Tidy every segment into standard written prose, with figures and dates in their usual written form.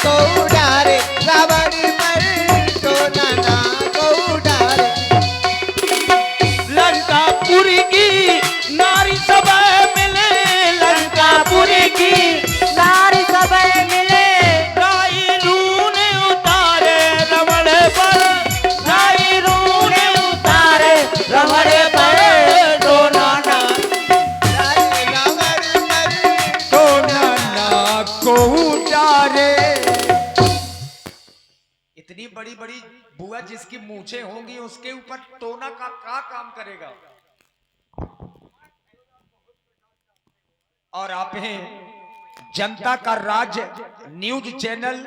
को उड़ारे रावण पर सोना ना को उड़ारे। लंकापुरी की नारी सब मिले, लंकापुरी की नारी सब मिले, राई रूने उतारे रमण पर, राई रूने उतारे रमण पर सोना ना रावण पर सोना ना को उतारे। इतनी बड़ी बड़ी बुआ जिसकी मूछें होंगी उसके ऊपर टोना का क्या काम करेगा। और आप हैं जनता का राज न्यूज चैनल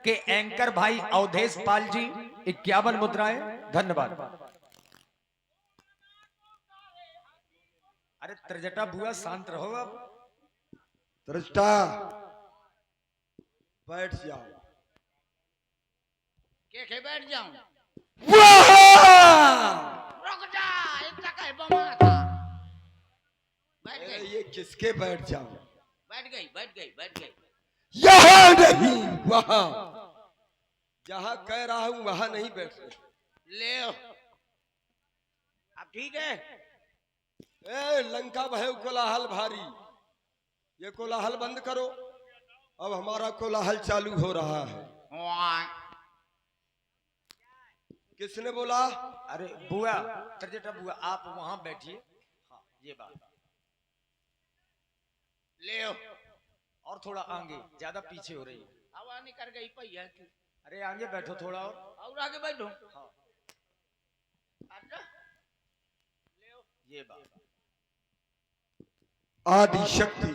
के एंकर भाई अवधेश पाल जी, 51 मुद्राएं, धन्यवाद। अरे त्रिजटा बुआ शांत रहो अब। त्रिजटा बैठ जाओ। के बैठ जाऊं? वाह! रुक जा, इतना कहे बमा था। बैठ अरे गई, ये किसके बैठ जाओ? बैठ गई, बैठ गई, बैठ गई। यहाँ नहीं, वहां। जहां कह रहा हूं वहां नहीं बैठ सकते। ले अब ठीक है। ए लंका भय कोलाहल भारी, ये कोलाहल बंद करो। अब हमारा कोलाहल चालू हो रहा है। किसने बोला? अरे बुआ, त्रिजटा बुआ आप वहां बैठिए। हाँ ये बात। ले और थोड़ा आगे, ज्यादा पीछे हो रही है। हवा निकल गई पहिया की। अरे आगे बैठो थोड़ा और आगे बैठो। हाँ अच्छा ये बात। आदि शक्ति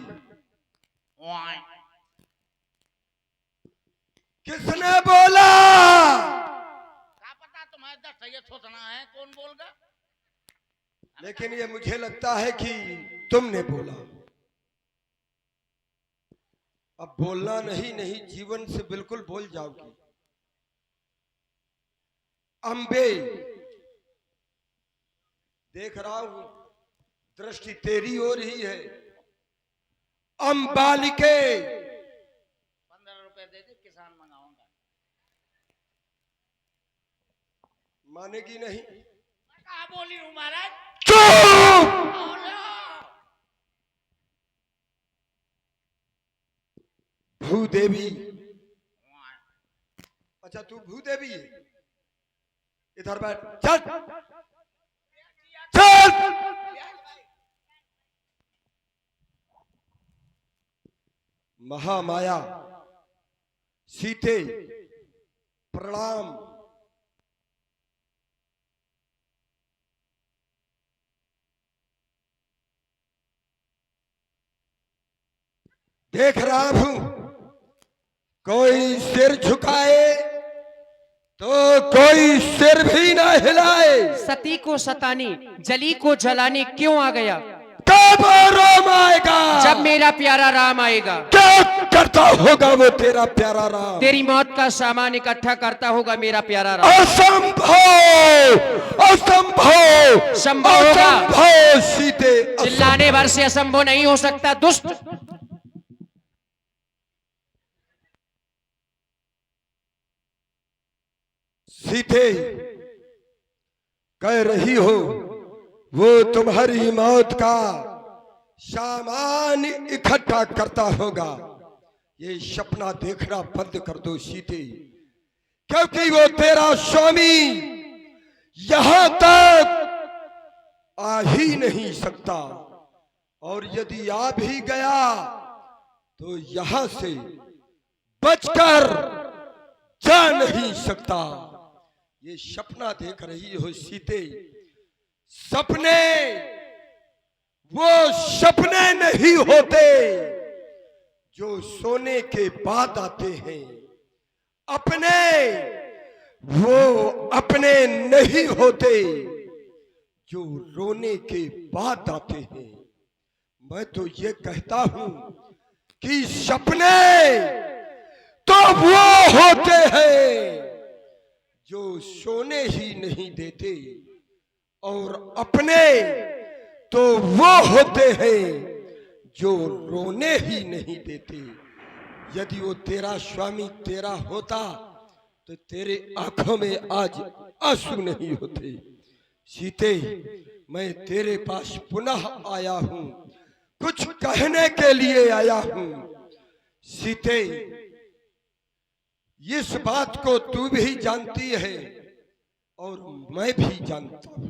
किसने बोला? क्या पता तुम्हारे 10 ये सोचना है कौन बोलगा। लेकिन ये मुझे लगता है कि तुमने बोला। अब बोलना नहीं जीवन से बिल्कुल बोल जाओगी। अंबे, देख रहा हूं दृष्टि तेरी हो रही है। अंबालिके 15 रुपए दे दे, किसान मंगाऊंगा। मानेगी नहीं। कहा बोली हूँ महाराज। चुप! भूदेवी, अच्छा तू भूदेवी है? इधर बैठ। चल चल। महामाया सीते प्रणाम। देख रहा हूं कोई सिर झुकाए तो कोई सिर भी ना हिलाए। सती को सताने, जली को जलाने क्यों आ गया? कब राम आएगा? जब मेरा प्यारा राम आएगा। क्या करता होगा वो तेरा प्यारा राम? तेरी मौत का सामान इकट्ठा करता होगा मेरा प्यारा राम। असंभव, असंभव, संभव होगा। असंभव सीते, चिल्लाने भर से असंभव नहीं हो सकता दुष्ट। सीते कह रही हो वो तुम्हारी मौत का सामान इकट्ठा करता होगा। ये सपना देखना बंद कर दो सीते, क्योंकि वो तेरा स्वामी यहां तक आ ही नहीं सकता, और यदि आ भी गया तो यहां से बचकर जा नहीं सकता। ये सपना देख रही हो सीते। सपने वो सपने नहीं होते जो सोने के बाद आते हैं। अपने वो अपने नहीं होते जो रोने के बाद आते हैं। मैं तो ये कहता हूं कि सपने तो वो होते हैं जो सोने ही नहीं देते, और अपने तो वो होते हैं जो रोने ही नहीं देते। यदि वो तेरा स्वामी तेरा होता तो तेरे आंखों में आज आंसू नहीं होते। सीते, मैं तेरे पास पुनः आया हूं, कुछ कहने के लिए आया हूं। सीते, इस बात को तू भी जानती है और मैं भी जानता हूं।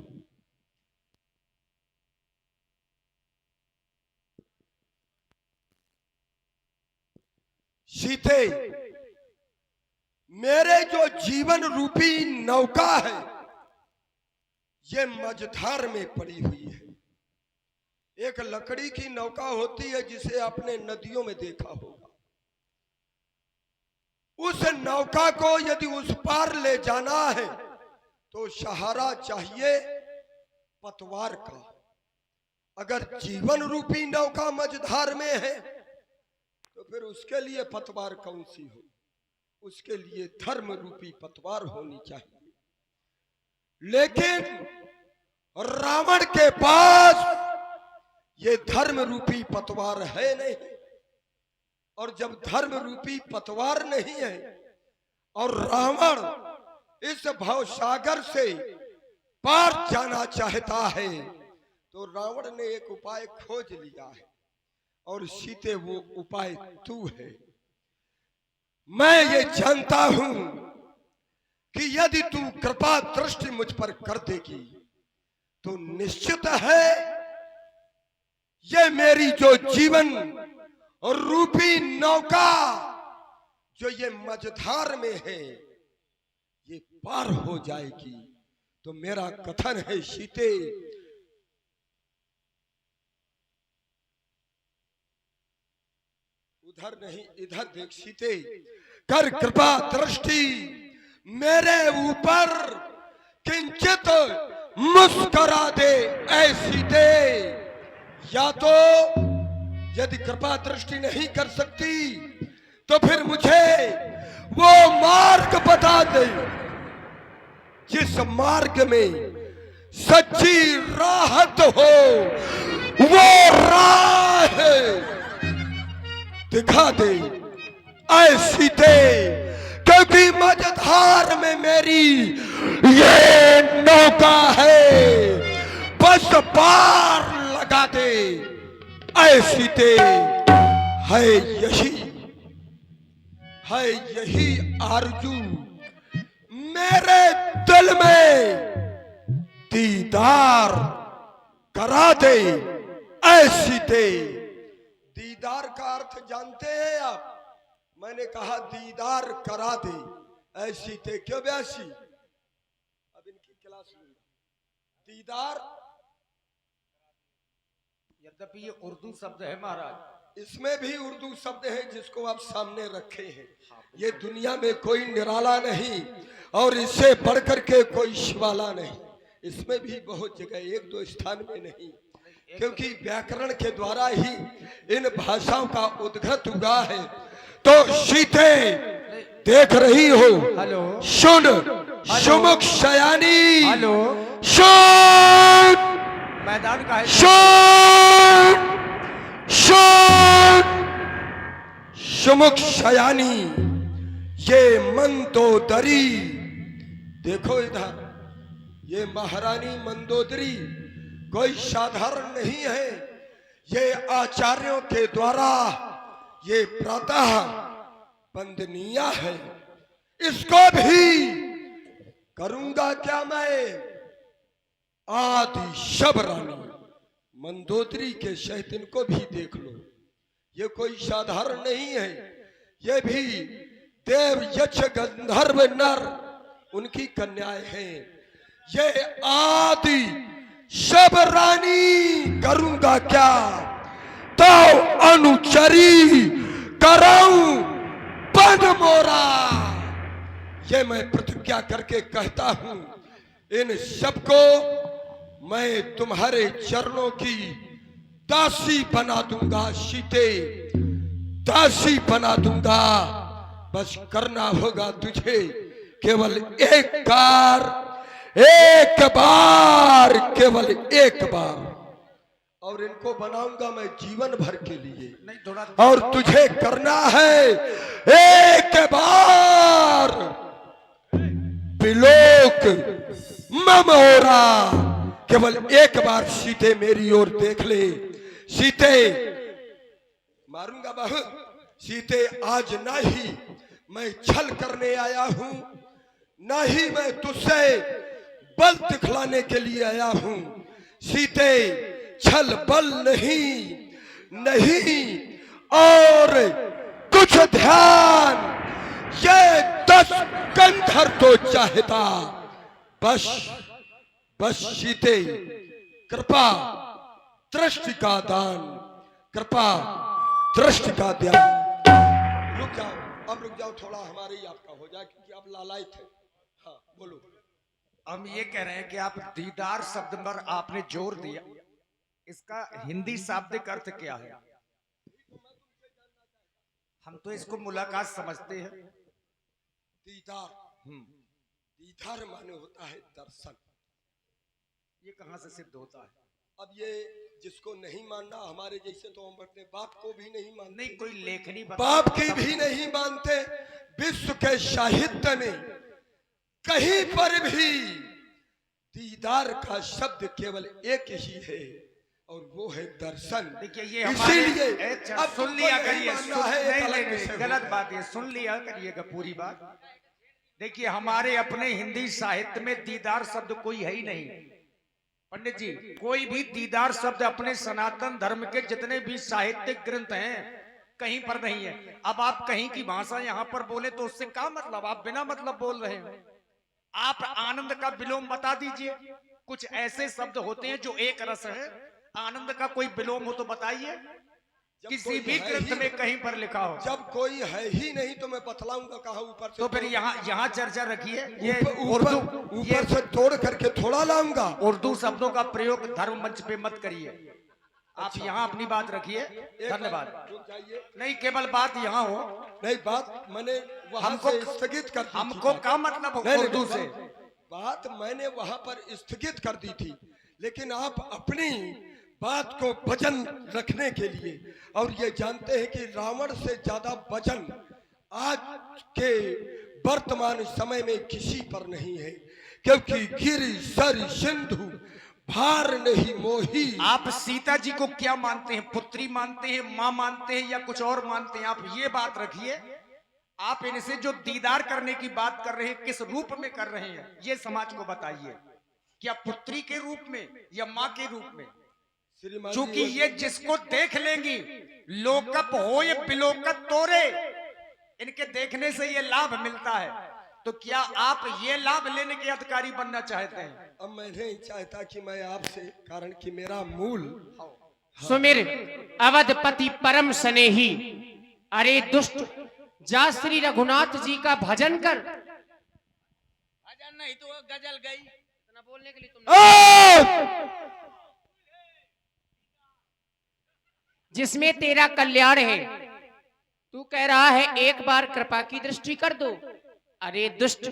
सीते, मेरे जो जीवन रूपी नौका है ये मझधार में पड़ी हुई है। एक लकड़ी की नौका होती है जिसे आपने नदियों में देखा होगा। उस नौका को यदि उस पार ले जाना है तो सहारा चाहिए पतवार का। अगर जीवन रूपी नौका मझधार में है तो फिर उसके लिए पतवार कौन सी हो? उसके लिए धर्म रूपी पतवार होनी चाहिए। लेकिन रावण के पास ये धर्म रूपी पतवार है नहीं। और जब धर्म रूपी पतवार नहीं है और रावण इस भवसागर से पार जाना चाहता है तो रावण ने एक उपाय खोज लिया है और सीते वो उपाय तू है। मैं ये जानता हूं कि यदि तू कृपा दृष्टि मुझ पर कर देगी तो निश्चित है ये मेरी जो जीवन रूपी नौका जो ये मझधार में है ये पार हो जाएगी। तो मेरा कथन है सीते, उधर नहीं इधर देख। सीते, कर कृपा दृष्टि मेरे ऊपर, किंचित मुस्कुरा दे ऐ सीते। या तो यदि कृपा दृष्टि नहीं कर सकती तो फिर मुझे वो मार्ग बता दे जिस मार्ग में सच्ची राहत हो। वो राह दिखा दे ऐसी दे, क्योंकि मझधार में मेरी ये नौका है। बस पार लगा दे ऐसी दे। है यही आरजू मेरे दिल में, दीदार करा दे ऐसी दे। दीदार का अर्थ जानते हैं आप? मैंने कहा दीदार करा दे ऐसी थे। क्यों व्यासी? अब इनकी क्लास लूंगा। दीदार यद्यपि ये उर्दू शब्द है महाराज, इसमें भी उर्दू शब्द है जिसको आप सामने रखे हैं। ये दुनिया में कोई निराला नहीं और इससे बढ़कर के कोई शिवाला नहीं। इसमें भी बहुत जगह, एक दो स्थान में नहीं, क्योंकि व्याकरण के द्वारा ही इन भाषाओं का उद्गत हुआ है। तो सीते देख रही हो, हेलो, सुन सुमुख शयानी, हेलो, सुन मैदान का है। सुन सुन सुमुख शयानी, ये मंदोदरी देखो इधर, ये महारानी मंदोदरी कोई साधारण नहीं है। ये आचार्यों के द्वारा ये प्रातः वंदनीय है। इसको भी करूंगा क्या मैं? आदि शब रानी मंदोदरी के सहित इनको भी देख लो। ये कोई साधारण नहीं है। ये भी देव यक्ष गंधर्व नर उनकी कन्याएं हैं। ये आदि शब रानी करूंगा क्या? तो अनुचरी कराऊं पद मोरा। ये मैं प्रतिज्ञा करके कहता हूं, इन सबको मैं तुम्हारे चरणों की दासी बना दूंगा। सीते दासी बना दूंगा। बस करना होगा तुझे केवल एक बार, केवल एक बार और इनको बनाऊंगा मैं जीवन भर के लिए। नहीं थोड़ा और तुझे करना है एक बार बिलोक ममोरा, केवल एक बार सीते मेरी ओर देख ले। सीते मारूंगा बहुत, सीते आज ना ही मैं छल करने आया हूं, ना ही मैं तुझसे बल दिखलाने के लिए आया हूं। सीते छल बल नहीं और कुछ ध्यान, ये 10 कंधर तो चाहता। बस सीते कृपा दृष्टि का दान, कृपा दृष्टि का ध्यान। रुक जाओ, अब रुक जाओ थोड़ा, हमारे ही आपका हो जाए क्योंकि आप लालायित थे। हाँ बोलो। हम ये कह रहे हैं कि आप दीदार शब्द पर आपने जोर दिया, इसका हिंदी शाब्दिक अर्थ क्या है? हम तो इसको मुलाकात समझते हैं। दीदार, दीदार माने होता है दर्शन। ये कहां से सिद्ध होता है? अब ये जिसको नहीं मानना, हमारे जैसे तो हम अपने बाप को भी नहीं मानते। नहीं, कोई लेखनी बाप की भी नहीं मानते। विश्व के साहित्य में कहीं पर भी दीदार का शब्द केवल एक ही है और वो है दर्शन। देखिए ये इसीलिए अब सुन लिया करिए, गलत बात है, सुन लिया करिएगा पूरी बात। देखिए हमारे अपने हिंदी साहित्य में दीदार शब्द कोई है ही नहीं पंडित जी। कोई भी दीदार शब्द अपने सनातन धर्म के जितने भी साहित्यिक ग्रंथ हैं कहीं पर नहीं है। अब आप कहीं की भाषा यहाँ पर बोले तो उससे क्या मतलब? आप बिना मतलब बोल रहे हैं। आप आनंद का विलोम बता दीजिए। कुछ ऐसे शब्द होते हैं जो एक रस है, आनंद का कोई विलोम हो तो बताइए, किसी भी ग्रंथ में कहीं पर लिखा हो। जब कोई है ही नहीं तो मैं बतलाऊंगा कहाँ ऊपर से? तो फिर यहाँ चर्चा रखिए। ये ऊपर से तोड़ करके थोड़ा लाऊंगा। उर्दू शब्दों का प्रयोग धर्म मंच पे मत करिए। आप यहाँ अपनी बात रखिए। धन्यवाद। नहीं, केवल बात यहाँ हो। नहीं, बात मैंने वहां से स्थगित कर दी थी। हमको क्या मतलब हो उर्दू से? बात मैंने वहां पर स्थगित कर दी थी, लेकिन आप अपनी बात को वजन रखने के लिए, और ये जानते हैं कि रावण से ज्यादा वजन आज के वर्तमान समय में किसी पर नहीं है, क्योंकि गिरि सर सिंधु भार नहीं मोही। आप सीता जी को क्या मानते हैं? पुत्री मानते हैं, माँ मानते हैं, या कुछ और मानते हैं? आप ये बात रखिए। आप इनसे जो दीदार करने की बात कर रहे हैं किस रूप में कर रहे हैं ये समाज को बताइए। क्या पुत्री के रूप में या माँ के रूप में? चूंकि ये जिसको देख लेंगी लोकप हो ये बिलोकत तोरे, इनके देखने से ये लाभ मिलता है। तो क्या आप ये लाभ लेने के अधिकारी बनना चाहते हैं? अब मैं नहीं चाहता कि मैं आपसे, कारण कि मेरा मूल सुमिर अवधपति परम स्नेही, अरे दुष्ट जा श्री रघुनाथ जी का भजन कर। भजन नहीं तो गजल गई। इतना बोलने के लिए जिसमें तेरा कल्याण है, तू कह रहा है एक बार कृपा की दृष्टि कर दो। अरे दुष्ट,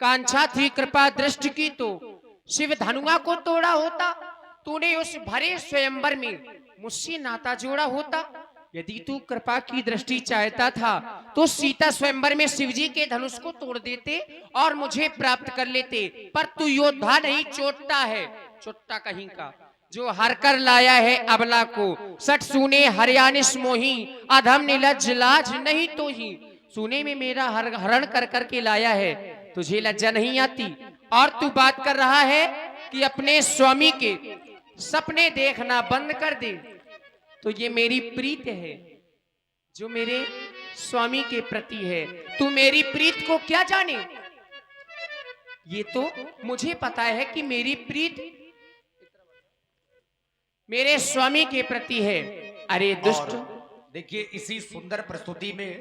कांक्षा थी कृपा दृष्टि की तो शिव धनुआ को तोड़ा होता। तूने उस भरे स्वयंवर में मुझसे नाता जोड़ा होता। यदि तू कृपा की दृष्टि चाहता था तो सीता स्वयंवर में शिवजी के धनुष को तोड़ देते और मुझे प्राप्त कर लेते। पर तू योद्धा नहीं, चोट्टा है, चोट्टा कहीं का, जो हर कर लाया है अबला को। सट सुने हरियाणिस मोही, अधम नीलज लाज नहीं तो ही। सुने में मेरा हरण कर करके लाया है, तुझे लज्जा नहीं आती? और तू बात कर रहा है कि अपने स्वामी के सपने देखना बंद कर दे। तो ये मेरी प्रीत है जो मेरे स्वामी के प्रति है। तू मेरी प्रीत को क्या जाने? ये तो मुझे पता है कि मेरी प्रीत मेरे स्वामी के प्रति है। अरे दुष्ट, देखिए इसी सुंदर प्रस्तुति में